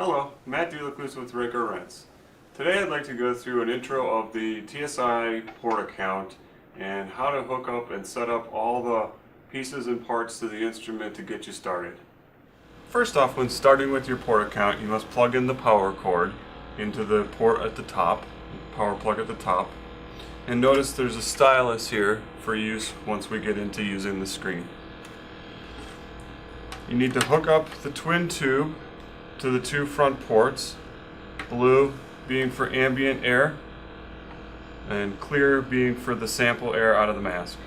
Hello, Matt DeLacruz with RAECO Rents. Today I'd like to go through an intro of the TSI PortaCount and how to hook up and set up all the pieces and parts to the instrument to get you started. First off, when starting with your PortaCount, you must plug in the power cord into the port at the top, power plug at the top, and notice there's a stylus here for use once we get into using the screen. You need to hook up the twin tube to the two front ports, blue being for ambient air and clear being for the sample air out of the mask.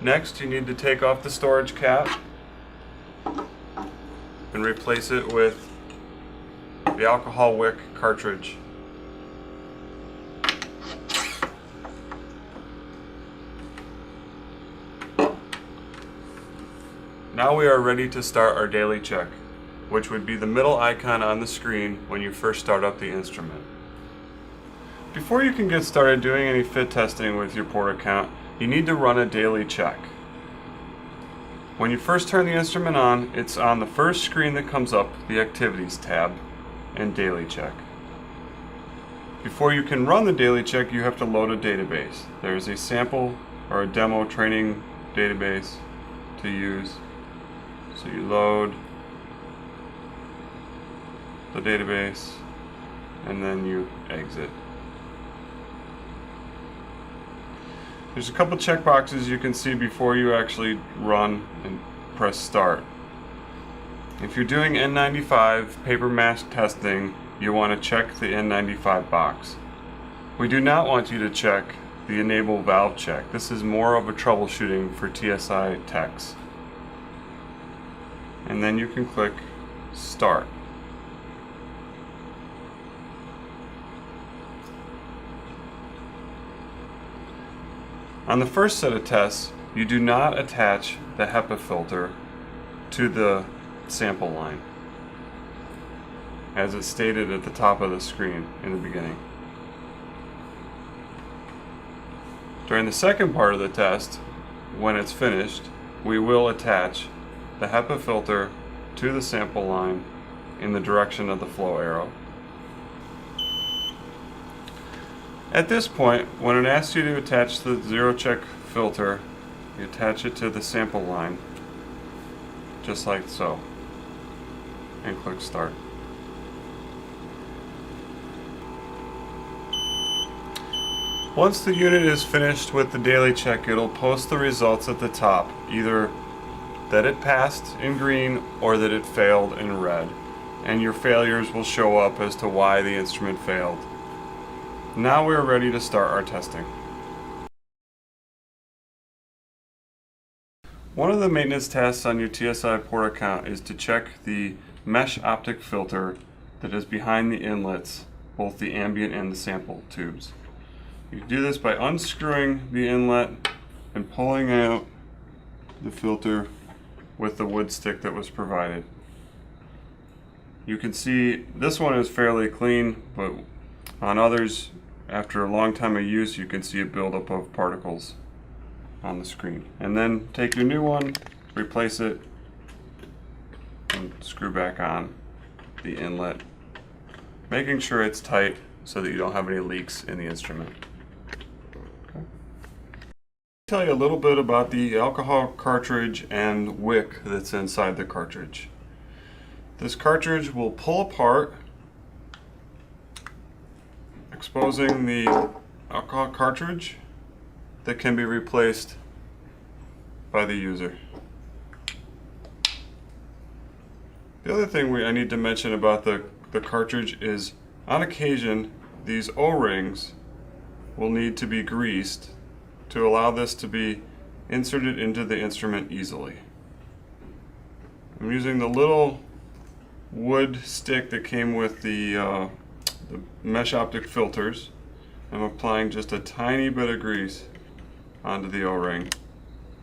Next, you need to take off the storage cap and replace it with the alcohol wick cartridge. Now we are ready to start our daily check, which would be the middle icon on the screen when you first start up the instrument. Before you can get started doing any fit testing with your PortaCount, you need to run a daily check. When you first turn the instrument on, it's on the first screen that comes up, the Activities tab, and Daily Check. Before you can run the daily check, you have to load a database. There's a sample or a demo training database to use. So you load the database and then you exit. There's a couple checkboxes you can see before you actually run and press start. If you're doing N95 paper mask testing, you want to check the N95 box. We do not want you to check the enable valve check. This is more of a troubleshooting for TSI techs. And then you can click start. On the first set of tests, you do not attach the HEPA filter to the sample line, as it's stated at the top of the screen in the beginning. During the second part of the test, when it's finished, we will attach the HEPA filter to the sample line in the direction of the flow arrow. At this point, when it asks you to attach the zero check filter, you attach it to the sample line, just like so, and click start. Once the unit is finished with the daily check, it'll post the results at the top, either that it passed in green or that it failed in red, and your failures will show up as to why the instrument failed. Now we're ready to start our testing. One of the maintenance tasks on your TSI PortaCount is to check the mesh optic filter that is behind the inlets, both the ambient and the sample tubes. You do this by unscrewing the inlet and pulling out the filter with the wood stick that was provided. You can see this one is fairly clean, but on others, after a long time of use, you can see a buildup of particles on the screen. And then take your new one, replace it, and screw back on the inlet, making sure it's tight so that you don't have any leaks in the instrument. Tell you a little bit about the alcohol cartridge and wick that's inside the cartridge. This cartridge will pull apart, exposing the alcohol cartridge that can be replaced by the user. The other thing I need to mention about the cartridge is, on occasion, these O-rings will need to be greased to allow this to be inserted into the instrument easily. I'm using the little wood stick that came with the mesh optic filters. I'm applying just a tiny bit of grease onto the O-ring,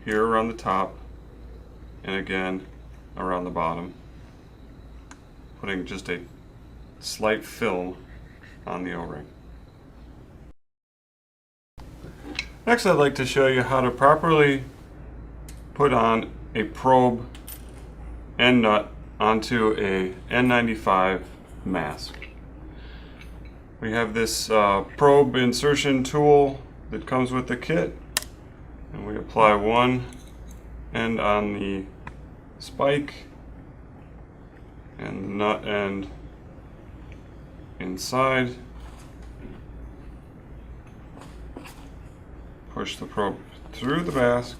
here around the top, and again around the bottom, putting just a slight film on the O-ring. Next, I'd like to show you how to properly put on a probe and nut onto a N95 mask. We have this probe insertion tool that comes with the kit, and we apply one end on the spike and the nut end inside. Push the probe through the mask.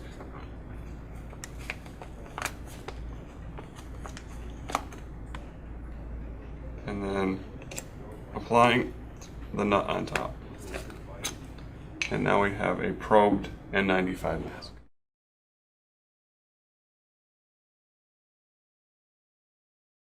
And then applying the nut on top. And now we have a probed N95 mask.